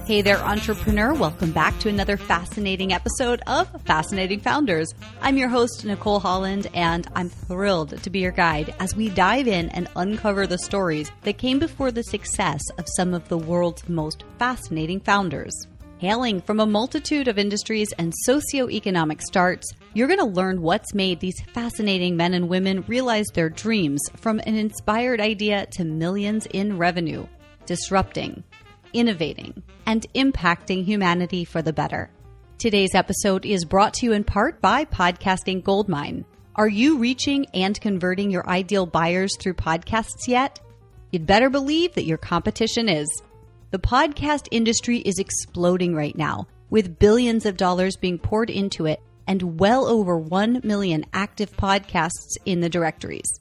Hey there, entrepreneur. Welcome back to another fascinating episode of Fascinating Founders. I'm your host, Nicole Holland, and I'm thrilled to be your guide as we dive in and uncover the stories that came before the success of some of the world's most fascinating founders. Hailing from a multitude of industries and socioeconomic starts, you're going to learn what's made these fascinating men and women realize their dreams from an inspired idea to millions in revenue, disrupting, innovating, and impacting humanity for the better. Today's episode is brought to you in part by Podcasting Goldmine. Are you reaching and converting your ideal buyers through podcasts yet? You'd better believe that your competition is. The podcast industry is exploding right now, with billions of dollars being poured into it and well over 1 million active podcasts in the directories.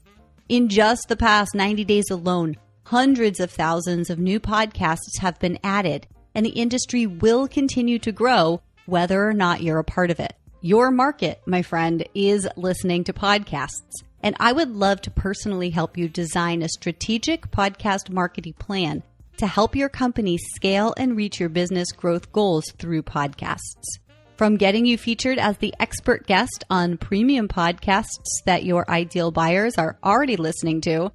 In just the past 90 days alone, hundreds of thousands of new podcasts have been added, and the industry will continue to grow whether or not you're a part of it. Your market, my friend, is listening to podcasts, and I would love to personally help you design a strategic podcast marketing plan to help your company scale and reach your business growth goals through podcasts. From getting you featured as the expert guest on premium podcasts that your ideal buyers are already listening to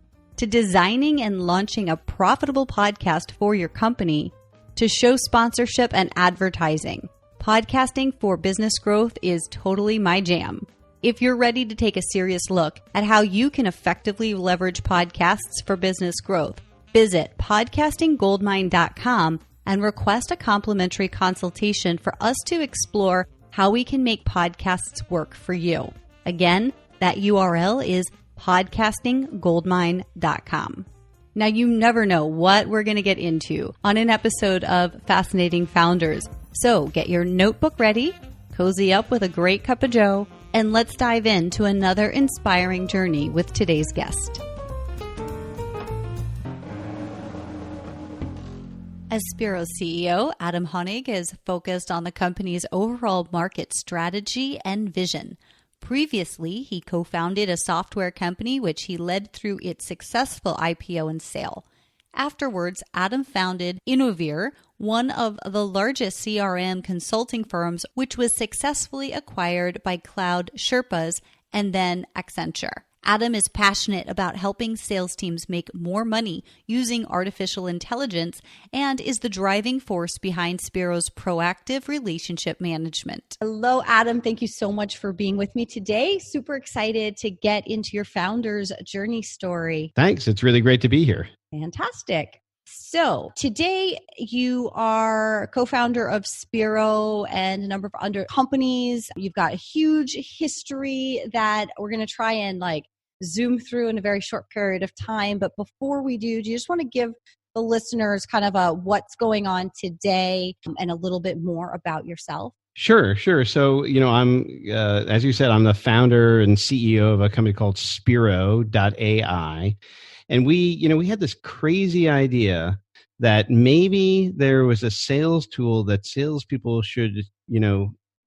designing and launching a profitable podcast for your company, to show sponsorship and advertising. Podcasting for business growth is totally my jam. If you're ready to take a serious look at how you can effectively leverage podcasts for business growth, visit podcastinggoldmine.com and request a complimentary consultation for us to explore how we can make podcasts work for you. Again, that URL is podcastinggoldmine.com. Now, you never know what we're going to get into on an episode of Fascinating Founders. So get your notebook ready, cozy up with a great cup of joe, and let's dive into another inspiring journey with today's guest. As Spiro's CEO, Adam Honig is focused on the company's overall market strategy and vision. Previously, he co-founded a software company which he led through its successful IPO and sale. Afterwards, Adam founded Innovir, one of the largest CRM consulting firms, which was successfully acquired by Cloud Sherpas and then Accenture. Adam is passionate about helping sales teams make more money using artificial intelligence and is the driving force behind Spiro's proactive relationship management. Hello, Adam. Thank you so much for being with me today. Super excited to get into your founder's journey story. Thanks. It's really great to be here. Fantastic. So today you are co-founder of Spiro and a number of other companies. You've got a huge history that we're going to try and zoom through in a very short period of time. But before we do you just want to give the listeners kind of a what's going on today and a little bit more about yourself? Sure. So, I'm, as you said, I'm the founder and CEO of a company called Spiro AI. And we had this crazy idea that maybe there was a sales tool that salespeople should,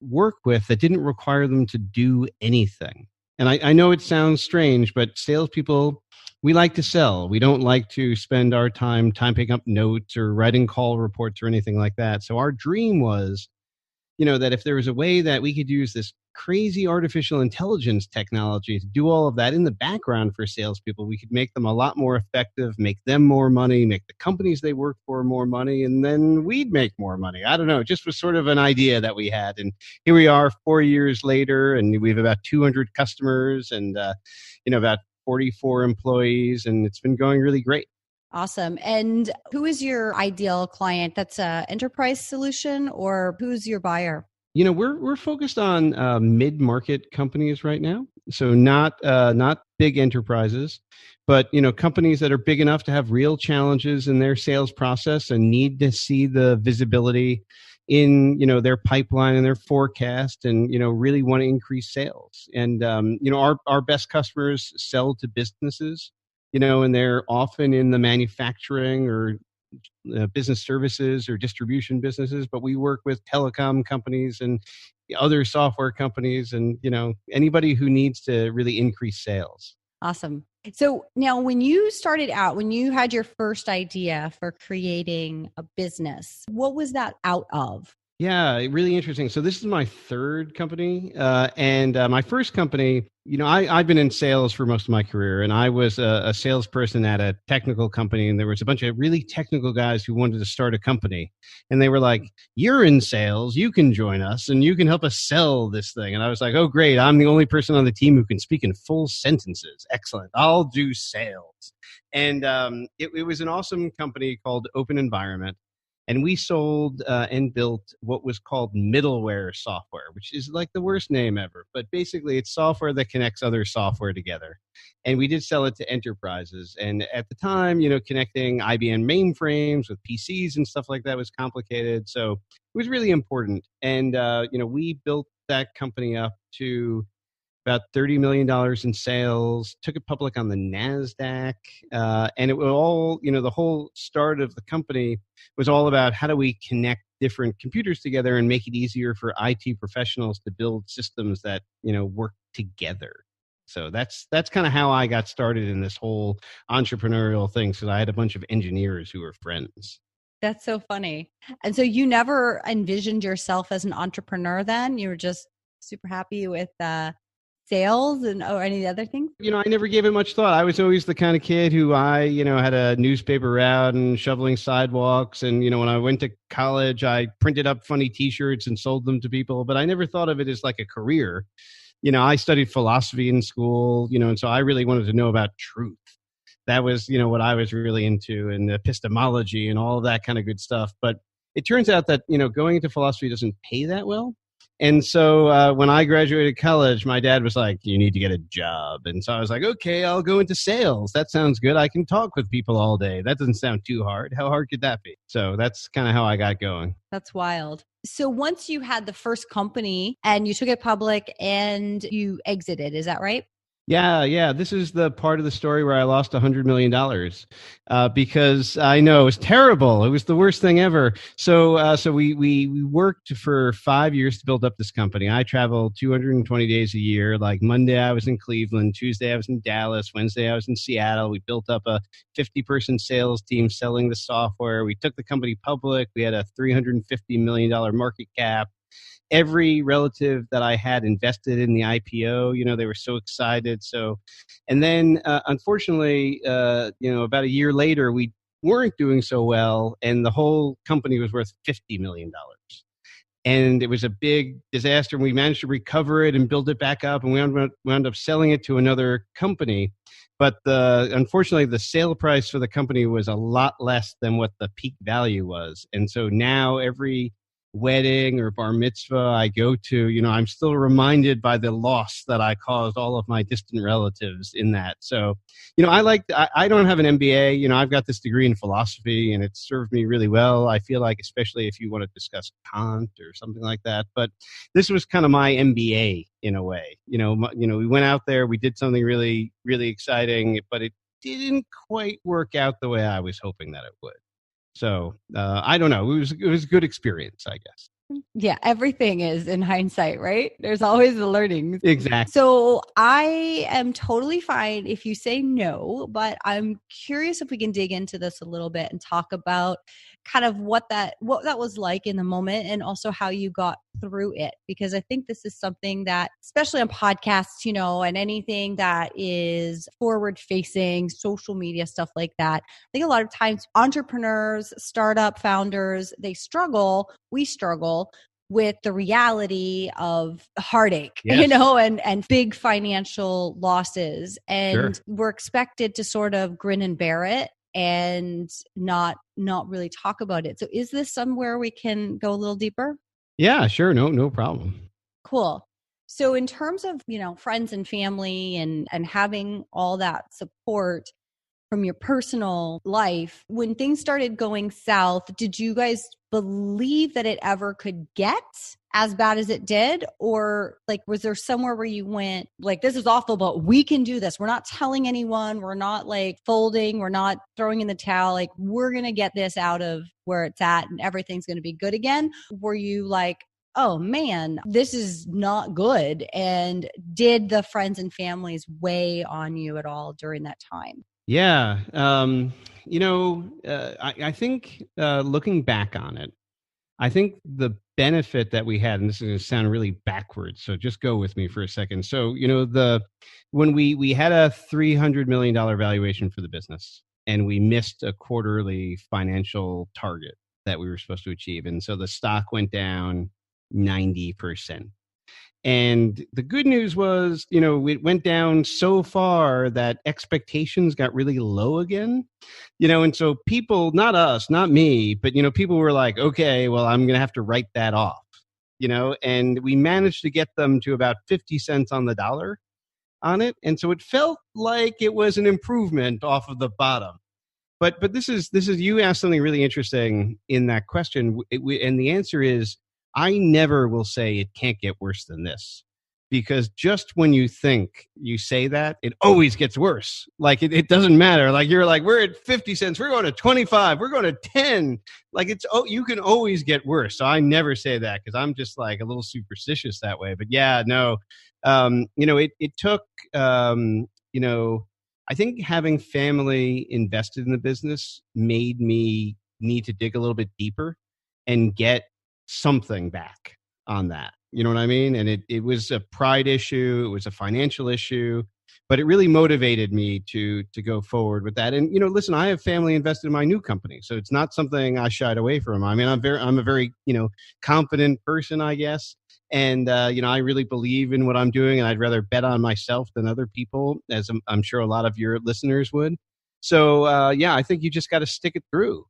work with that didn't require them to do anything. And I know it sounds strange, but salespeople, we like to sell. We don't like to spend our time picking up notes or writing call reports or anything like that. So our dream was, that if there was a way that we could use this crazy artificial intelligence technology to do all of that in the background for salespeople, we could make them a lot more effective, make them more money, make the companies they work for more money, and then we'd make more money. I don't know. It just was sort of an idea that we had. And here we are 4 years later, and we have about 200 customers and, about 44 employees, and it's been going really great. Awesome. And who is your ideal client? That's an enterprise solution, or who's your buyer? We're focused on mid-market companies right now. So not big enterprises, but companies that are big enough to have real challenges in their sales process and need to see the visibility in their pipeline and their forecast, and really want to increase sales. And our best customers sell to businesses. And they're often in the manufacturing or business services or distribution businesses, but we work with telecom companies and other software companies and, anybody who needs to really increase sales. Awesome. So now when you started out, when you had your first idea for creating a business, what was that out of? Yeah, really interesting. So this is my third company, and my first company. I've been in sales for most of my career, and I was a salesperson at a technical company, and there was a bunch of really technical guys who wanted to start a company, and they were like, "You're in sales, you can join us, and you can help us sell this thing." And I was like, "Oh, great! I'm the only person on the team who can speak in full sentences. Excellent! I'll do sales." And it was an awesome company called Open Environment, and we sold and built what was called middleware software, which is like the worst name ever. But basically, it's software that connects other software together. And we did sell it to enterprises. And at the time, connecting IBM mainframes with PCs and stuff like that was complicated. So it was really important. And, we built that company up to about $30 million in sales, took it public on the NASDAQ. And it was all, the whole start of the company was all about how do we connect different computers together and make it easier for IT professionals to build systems that, work together. So that's kind of how I got started in this whole entrepreneurial thing. So I had a bunch of engineers who were friends. That's so funny. And so you never envisioned yourself as an entrepreneur then? You were just super happy with sales and or any other things? I never gave it much thought. I was always the kind of kid who had a newspaper route and shoveling sidewalks. And, when I went to college, I printed up funny T-shirts and sold them to people. But I never thought of it as like a career. I studied philosophy in school, and so I really wanted to know about truth. That was, what I was really into, and epistemology and all of that kind of good stuff. But it turns out that, going into philosophy doesn't pay that well. And so when I graduated college, my dad was like, "You need to get a job." And so I was like, "Okay, I'll go into sales. That sounds good. I can talk with people all day. That doesn't sound too hard. How hard could that be?" So that's kind of how I got going. That's wild. So once you had the first company and you took it public and you exited, is that right? Yeah. This is the part of the story where I lost $100 million because I know it was terrible. It was the worst thing ever. So we worked for 5 years to build up this company. I traveled 220 days a year. Like Monday, I was in Cleveland. Tuesday, I was in Dallas. Wednesday, I was in Seattle. We built up a 50-person sales team selling the software. We took the company public. We had a $350 million market cap. Every relative that I had invested in the IPO, they were so excited. So, and then unfortunately, about a year later, we weren't doing so well, and the whole company was worth $50 million. And it was a big disaster. We managed to recover it and build it back up, and we wound up selling it to another company. But unfortunately, the sale price for the company was a lot less than what the peak value was. And so now every wedding or bar mitzvah I go to, I'm still reminded by the loss that I caused all of my distant relatives in that. So, I don't have an MBA, I've got this degree in philosophy, and it's served me really well. I feel like, especially if you want to discuss Kant or something like that, but this was kind of my MBA in a way. We went out there, we did something really, really exciting, but it didn't quite work out the way I was hoping that it would. So I don't know. It was a good experience, I guess. Yeah, everything is in hindsight, right? There's always the learnings. Exactly. So I am totally fine if you say no, but I'm curious if we can dig into this a little bit and talk about kind of what that was like in the moment, and also how you got through it. Because I think this is something that, especially on podcasts, and anything that is forward facing, social media, stuff like that. I think a lot of times entrepreneurs, startup founders, we struggle with the reality of heartache, Yes. and big financial losses. And Sure. we're expected to sort of grin and bear it and not really talk about it. So is this somewhere we can go a little deeper? Yeah, sure. No problem. Cool. So in terms of, friends and family and having all that support from your personal life, when things started going south, did you guys believe that it ever could get as bad as it did? Or was there somewhere where you went this is awful, but we can do this. We're not telling anyone. We're not folding. We're not throwing in the towel. We're going to get this out of where it's at and everything's going to be good again. Were you oh man, this is not good? And did the friends and families weigh on you at all during that time? Yeah. I think looking back on it, I think the benefit that we had, and this is going to sound really backwards, so just go with me for a second. So, when we had a $300 million valuation for the business, and we missed a quarterly financial target that we were supposed to achieve, and so the stock went down 90%. And the good news was, it went down so far that expectations got really low again, and so people, not us, not me, but, people were like, okay, well, I'm going to have to write that off, and we managed to get them to about 50 cents on the dollar on it. And so it felt like it was an improvement off of the bottom. But this is you asked something really interesting in that question, and the answer is I never will say it can't get worse than this, because just when you think you say that, it always gets worse. Like it doesn't matter. Like you're like, we're at 50 cents, we're going to 25, we're going to 10. Like you can always get worse. So I never say that because I'm just like a little superstitious that way. But yeah, no, it took I think having family invested in the business made me need to dig a little bit deeper and get something back on that. You know what I mean? And it was a pride issue. It was a financial issue, but it really motivated me to go forward with that. And, listen, I have family invested in my new company, so it's not something I shied away from. I mean, I'm a very, confident person, I guess. And, I really believe in what I'm doing, and I'd rather bet on myself than other people, as I'm sure a lot of your listeners would. So, I think you just got to stick it through,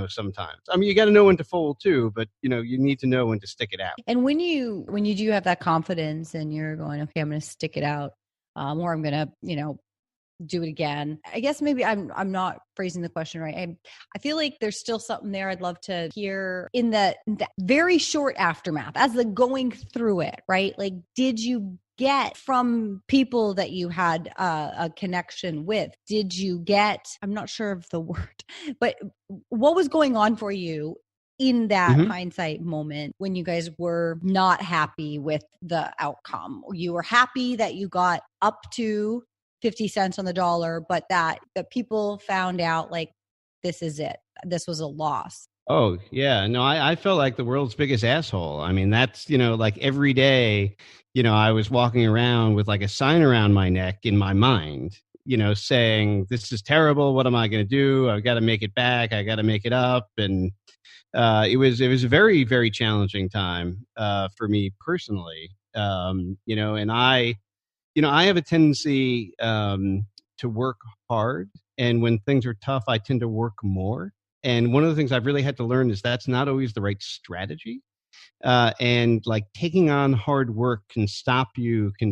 sometimes. I mean, you got to know when to fold too, but, you need to know when to stick it out. And when you do have that confidence and you're going, okay, I'm going to stick it out, or I'm going to, do it again. I guess maybe I'm not phrasing the question right. I feel like there's still something there I'd love to hear in the very short aftermath as the going through it, right? Like, did you get from people that you had a connection with? Did you get, I'm not sure of the word, but what was going on for you in that hindsight moment when you guys were not happy with the outcome? You were happy that you got up to 50 cents on the dollar, but that people found out like, this is it. This was a loss. Oh, yeah. No, I felt like the world's biggest asshole. I mean, that's, like every day, I was walking around with like a sign around my neck in my mind, saying, this is terrible. What am I going to do? I've got to make it back. I got to make it up. And it was a very, very challenging time for me personally. And I have a tendency to work hard. And when things are tough, I tend to work more. And one of the things I've really had to learn is that's not always the right strategy. And like taking on hard work can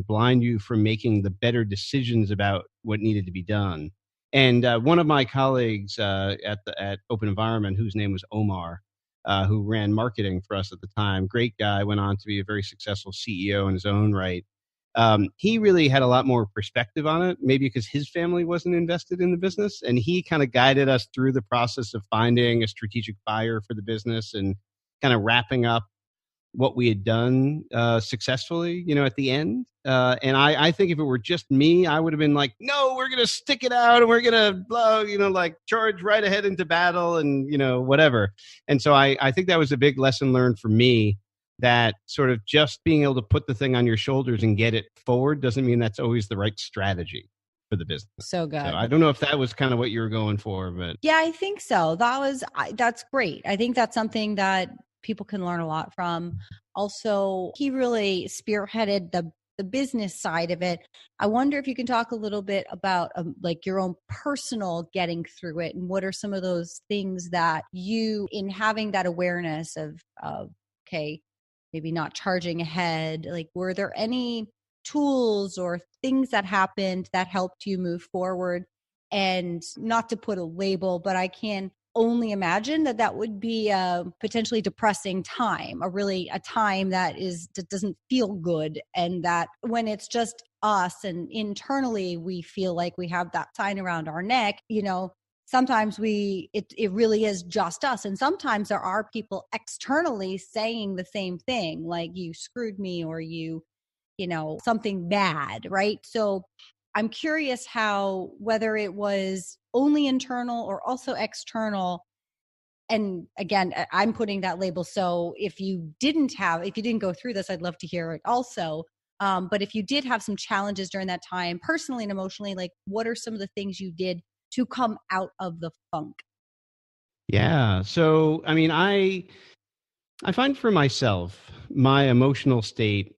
blind you from making the better decisions about what needed to be done. And one of my colleagues at Open Environment, whose name was Omar, who ran marketing for us at the time, great guy, went on to be a very successful CEO in his own right. He really had a lot more perspective on it, maybe because his family wasn't invested in the business. And he kind of guided us through the process of finding a strategic buyer for the business and kind of wrapping up what we had done successfully, at the end. And I think if it were just me, I would have been like, no, we're going to stick it out and we're going to, like charge right ahead into battle and, whatever. And so I think that was a big lesson learned for me, that sort of just being able to put the thing on your shoulders and get it forward doesn't mean that's always the right strategy for the business. So good. So I don't know if that was kind of what you were going for, but yeah, I think so. That's great. I think that's something that people can learn a lot from. Also, he really spearheaded the business side of it. I wonder if you can talk a little bit about like your own personal getting through it, and what are some of those things that you, in having that awareness of okay, maybe not charging ahead, like were there any tools or things that happened that helped you move forward? And not to put a label, but I can only imagine that would be a potentially depressing time, a time that doesn't feel good. And that when it's just us and internally we feel like we have that sign around our neck, sometimes it really is just us. And sometimes there are people externally saying the same thing, like you screwed me or something bad, right? So I'm curious how, whether it was only internal or also external. And again, I'm putting that label. So if you didn't go through this, I'd love to hear it also. But if you did have some challenges during that time, personally and emotionally, like what are some of the things you did to come out of the funk? Yeah. So, I mean, I find for myself, my emotional state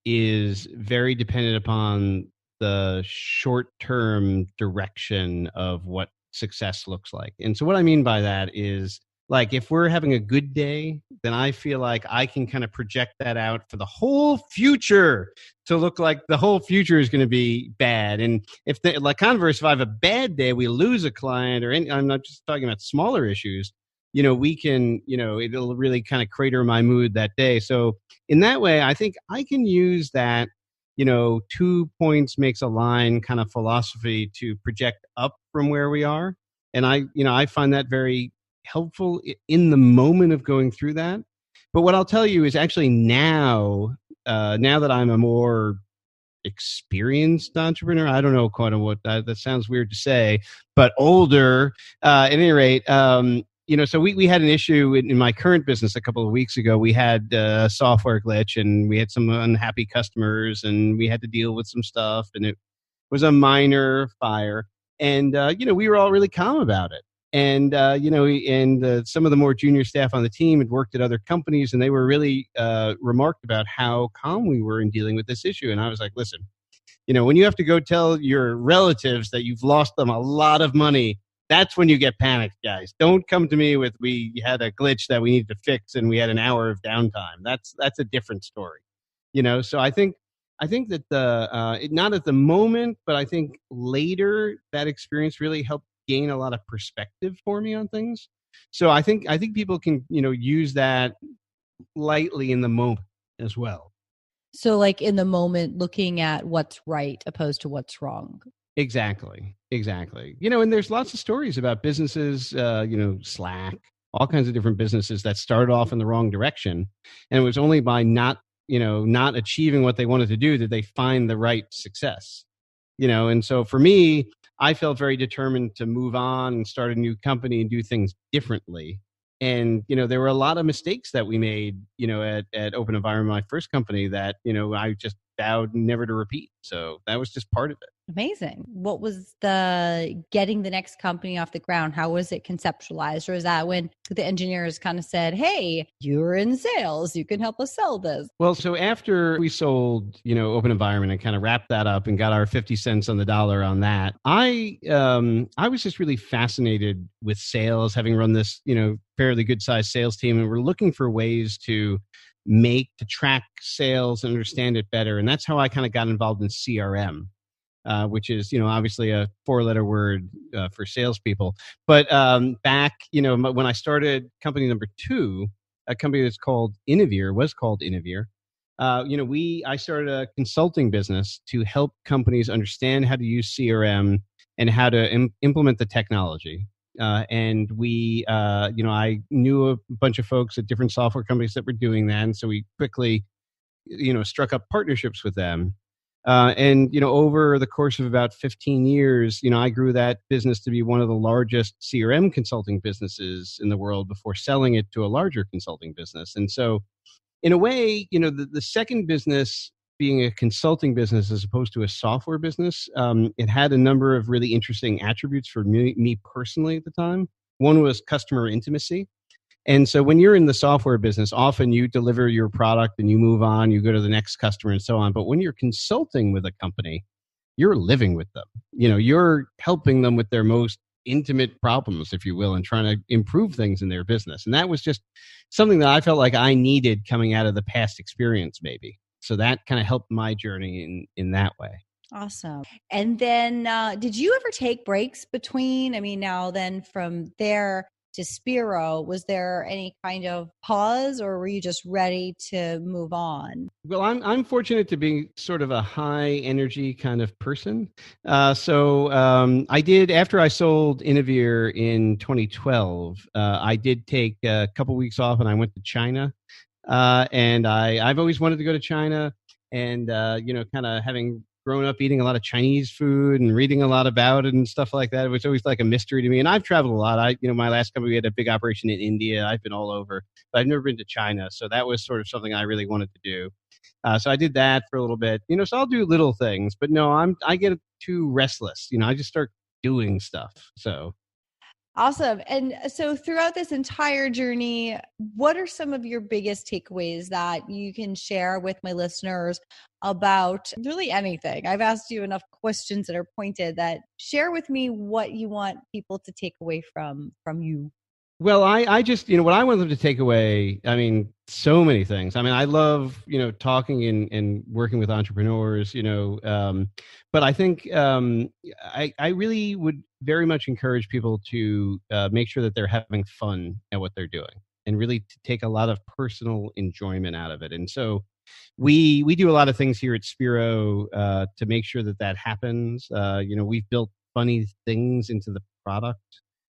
is very dependent upon the short term direction of what success looks like. And so, what I mean by that is, like, if we're having a good day, then I feel like I can kind of project that out for the whole future to look like the whole future is going to be bad. And if the like converse, if I have a bad day, we lose a client, or I'm not just talking about smaller issues, we can, it'll really kind of crater my mood that day. So in that way, I think I can use that, 2 points makes a line kind of philosophy to project up from where we are. And I find that very helpful in the moment of going through that. But what I'll tell you is actually now that I'm a more experienced entrepreneur. I don't know quite what that sounds weird to say, but older. At any rate, so we had an issue in my current business a couple of weeks ago. We had a software glitch, and we had some unhappy customers, and we had to deal with some stuff, and it was a minor fire. And we were all really calm about it. And some of the more junior staff on the team had worked at other companies, and they were really remarked about how calm we were in dealing with this issue. And I was like, listen, when you have to go tell your relatives that you've lost them a lot of money, that's when you get panicked, guys. Don't come to me with, we had a glitch that we need to fix and we had an hour of downtime. That's a different story. So I think that not at the moment, but I think later that experience really helped gain a lot of perspective for me on things. So I think people can, use that lightly in the moment as well. So like in the moment, looking at what's right opposed to what's wrong. Exactly. And there's lots of stories about businesses, Slack, all kinds of different businesses that started off in the wrong direction. And it was only by not achieving what they wanted to do that they find the right success. And so for me, I felt very determined to move on and start a new company and do things differently. And, there were a lot of mistakes that we made, at Open Environment, my first company, that, I just vowed never to repeat. So that was just part of it. Amazing. What was the getting the next company off the ground? How was it conceptualized? Or is that when the engineers kind of said, hey, you're in sales, you can help us sell this? Well, so after we sold, Open Environment and kind of wrapped that up and got our 50 cents on the dollar on that, I was just really fascinated with sales, having run this, fairly good sized sales team. And we're looking for ways to track sales and understand it better. And that's how I kind of got involved in CRM. Which is, obviously a 4-letter word for salespeople. But back, when I started company number 2, a company was called Innovere, I started a consulting business to help companies understand how to use CRM and how to implement the technology. And we, I knew a bunch of folks at different software companies that were doing that. And so we quickly, struck up partnerships with them. And over the course of about 15 years, I grew that business to be one of the largest CRM consulting businesses in the world before selling it to a larger consulting business. And so, in a way, the second business being a consulting business as opposed to a software business, it had a number of really interesting attributes for me personally at the time. One was customer intimacy. And so when you're in the software business, often you deliver your product and you move on, you go to the next customer and so on. But when you're consulting with a company, you're living with them. You're helping them with their most intimate problems, if you will, and trying to improve things in their business. And that was just something that I felt like I needed coming out of the past experience, maybe. So that kind of helped my journey in that way. Awesome. And then did you ever take breaks between, now then from there, to Spiro, was there any kind of pause, or were you just ready to move on? Well, I'm fortunate to be sort of a high energy kind of person. So I did, after I sold Innovere in 2012. I did take a couple weeks off and I went to China. And I've always wanted to go to China, and kind of having grown up eating a lot of Chinese food and reading a lot about it and stuff like that, it was always like a mystery to me. And I've traveled a lot. My last company, we had a big operation in India. I've been all over, but I've never been to China. So that was sort of something I really wanted to do. So I did that for a little bit, so I'll do little things, but no, I get too restless. I just start doing stuff. So. Awesome. And so throughout this entire journey, what are some of your biggest takeaways that you can share with my listeners about really anything? I've asked you enough questions that are pointed. That share with me what you want people to take away from you. Well, I just, what I want them to take away, so many things. I love, talking and working with entrepreneurs, but I think I really would very much encourage people to make sure that they're having fun at what they're doing and really to take a lot of personal enjoyment out of it. And so we do a lot of things here at Spiro to make sure that happens. We've built funny things into the product.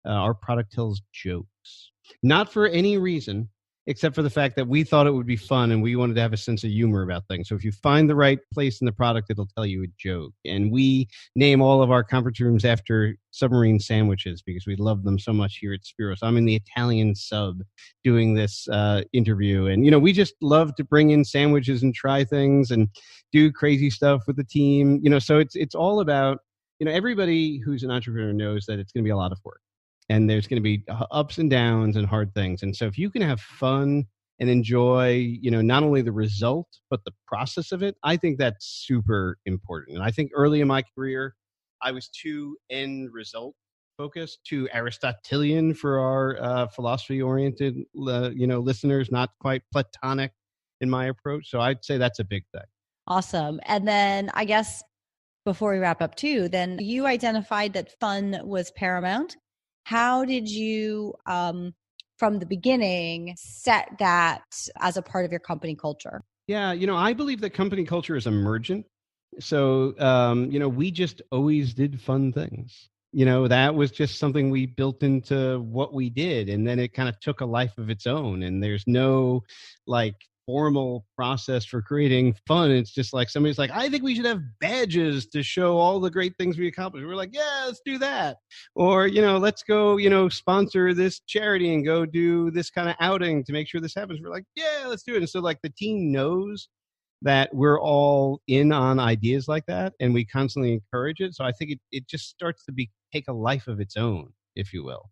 Our product tells jokes, not for any reason except for the fact that we thought it would be fun and we wanted to have a sense of humor about things. So if you find the right place in the product, it'll tell you a joke. And we name all of our conference rooms after submarine sandwiches because we love them so much here at Spiro. So I'm in the Italian sub doing this interview. And, we just love to bring in sandwiches and try things and do crazy stuff with the team. So it's all about, everybody who's an entrepreneur knows that it's going to be a lot of work. And there's going to be ups and downs and hard things. And so if you can have fun and enjoy, not only the result, but the process of it, I think that's super important. And I think early in my career, I was too end result focused, too Aristotelian for our philosophy oriented, listeners, not quite Platonic in my approach. So I'd say that's a big thing. Awesome. And then I guess before we wrap up too, then you identified that fun was paramount. How did you, from the beginning, set that as a part of your company culture? Yeah, I believe that company culture is emergent. So, we just always did fun things. That was just something we built into what we did. And then it kind of took a life of its own. And there's no formal process for creating fun. It's just like somebody's like, I think we should have badges to show all the great things we accomplished. We're like, yeah, let's do that. Or, let's go, sponsor this charity and go do this kind of outing to make sure this happens. We're like, yeah, let's do it. And so the team knows that we're all in on ideas like that and we constantly encourage it. So I think it just starts to take a life of its own, if you will.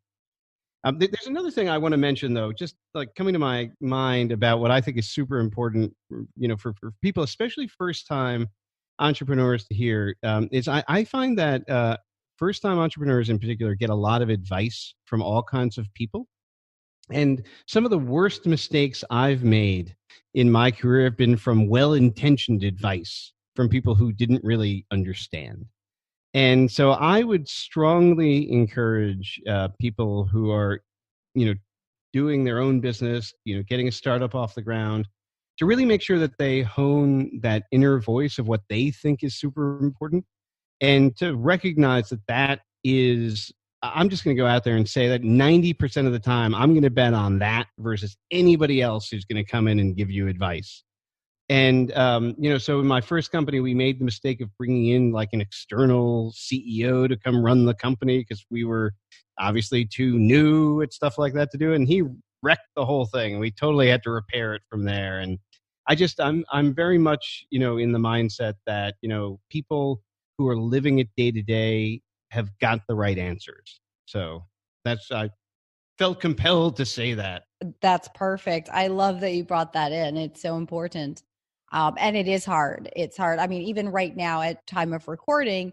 There's another thing I want to mention, though, just coming to my mind about what I think is super important, for people, especially first-time entrepreneurs to hear, is I find that first-time entrepreneurs in particular get a lot of advice from all kinds of people. And some of the worst mistakes I've made in my career have been from well-intentioned advice from people who didn't really understand. And so I would strongly encourage people who are, doing their own business, getting a startup off the ground, to really make sure that they hone that inner voice of what they think is super important, and to recognize that is, I'm just going to go out there and say that 90% of the time, I'm going to bet on that versus anybody else who's going to come in and give you advice. And, so in my first company, we made the mistake of bringing in an external CEO to come run the company because we were obviously too new at stuff like that to do it. And he wrecked the whole thing. We totally had to repair it from there. And I'm very much, in the mindset that, people who are living it day to day have got the right answers. So I felt compelled to say that. That's perfect. I love that you brought that in. It's so important. And it is hard. It's hard. Even right now at time of recording,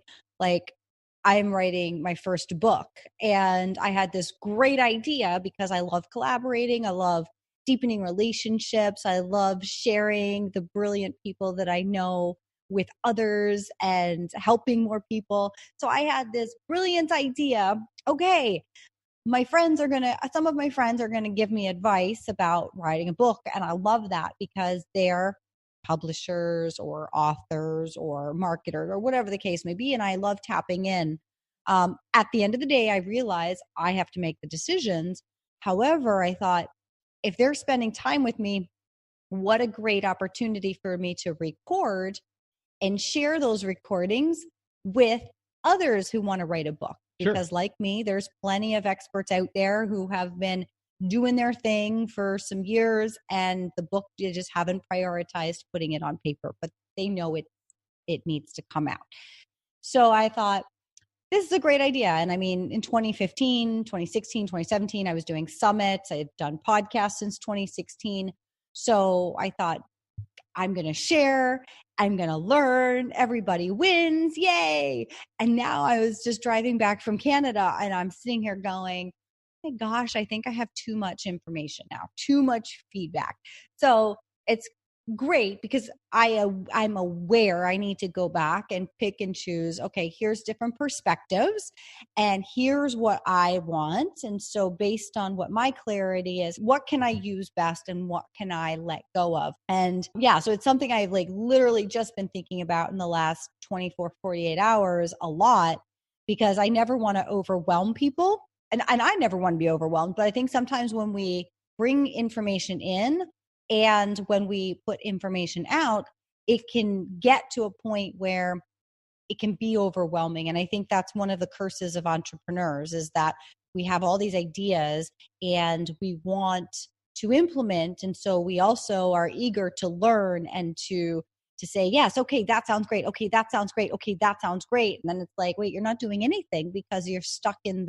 I'm writing my first book, and I had this great idea because I love collaborating. I love deepening relationships. I love sharing the brilliant people that I know with others and helping more people. So I had this brilliant idea. Okay, some of my friends are going to give me advice about writing a book. And I love that because they're publishers or authors or marketers or whatever the case may be. And I love tapping in. At the end of the day, I realize I have to make the decisions. However, I thought if they're spending time with me, what a great opportunity for me to record and share those recordings with others who want to write a book. Because sure. Like me, there's plenty of experts out there who have been doing their thing for some years, and the book, they just haven't prioritized putting it on paper, but they know it needs to come out. So I thought, this is a great idea. And I mean, in 2015, 2016, 2017, I was doing summits. I had done podcasts since 2016. So I thought, I'm going to share, I'm going to learn, everybody wins, yay. And now I was just driving back from Canada and I'm sitting here going, oh my gosh, I think I have too much information now, too much feedback. So it's great because I'm aware I need to go back and pick and choose, okay, here's different perspectives and here's what I want. And so based on what my clarity is, what can I use best and what can I let go of? And yeah, so it's something I've literally just been thinking about in the last 24, 48 hours a lot, because I never want to overwhelm people. And I never want to be overwhelmed, but I think sometimes when we bring information in, and when we put information out, it can get to a point where it can be overwhelming. And I think that's one of the curses of entrepreneurs, is that we have all these ideas and we want to implement. And so we also are eager to learn and to say, yes, okay, that sounds great. Okay, that sounds great. Okay, that sounds great. And then it's like, wait, you're not doing anything because you're stuck in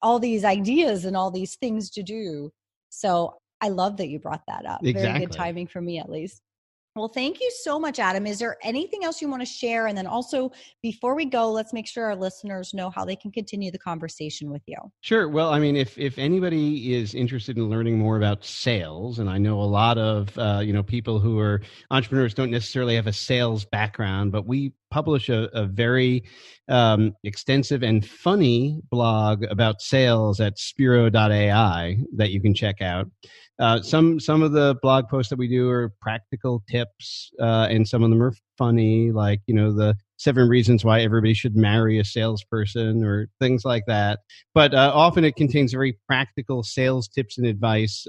all these ideas and all these things to do. So I love that you brought that up. Exactly. Very good timing for me, at least. Well, thank you so much, Adam. Is there anything else you want to share? And then also, before we go, let's make sure our listeners know how they can continue the conversation with you. Sure. Well, I mean, if anybody is interested in learning more about sales, and I know a lot of people who are entrepreneurs don't necessarily have a sales background, but we publish a very extensive and funny blog about sales at Spiro AI that you can check out. Some of the blog posts that we do are practical tips, and some of them are funny, like, the 7 reasons why everybody should marry a salesperson or things like that. But often it contains very practical sales tips and advice,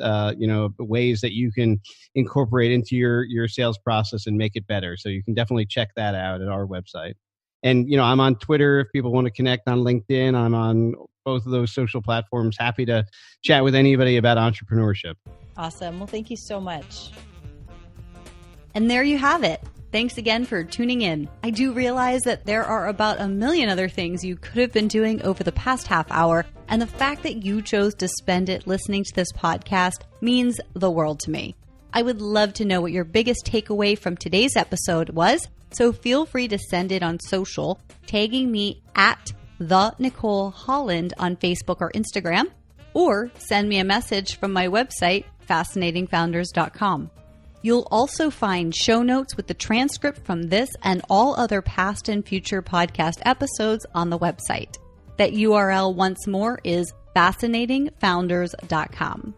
ways that you can incorporate into your sales process and make it better. So you can definitely check that out at our website. And, I'm on Twitter if people want to connect, on LinkedIn. I'm on both of those social platforms. Happy to chat with anybody about entrepreneurship. Awesome. Well, thank you so much. And there you have it. Thanks again for tuning in. I do realize that there are about a million other things you could have been doing over the past half hour, and the fact that you chose to spend it listening to this podcast means the world to me. I would love to know what your biggest takeaway from today's episode was, so feel free to send it on social, tagging me at the Nicole Holland on Facebook or Instagram, or send me a message from my website, fascinatingfounders.com. You'll also find show notes with the transcript from this and all other past and future podcast episodes on the website. That URL once more is fascinatingfounders.com.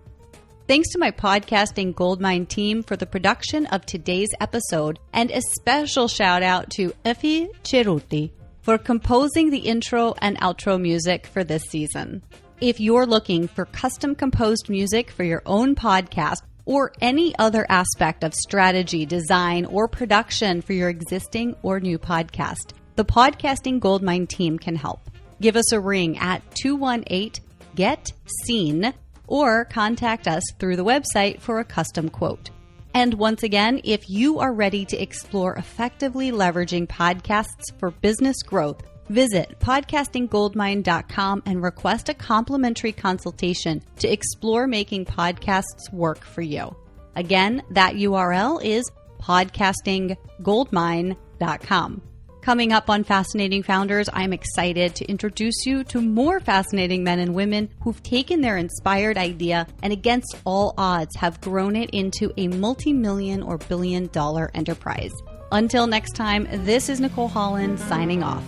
Thanks to my podcasting goldmine team for the production of today's episode, and a special shout out to Effie Ceruti for composing the intro and outro music for this season. If you're looking for custom composed music for your own podcast or any other aspect of strategy, design, or production for your existing or new podcast, the Podcasting Goldmine team can help. Give us a ring at 218-GET-SEEN or contact us through the website for a custom quote. And once again, if you are ready to explore effectively leveraging podcasts for business growth, visit podcastinggoldmine.com and request a complimentary consultation to explore making podcasts work for you. Again, that URL is podcastinggoldmine.com. Coming up on Fascinating Founders, I'm excited to introduce you to more fascinating men and women who've taken their inspired idea and against all odds have grown it into a multi-million or billion-dollar enterprise. Until next time, this is Nicole Holland signing off.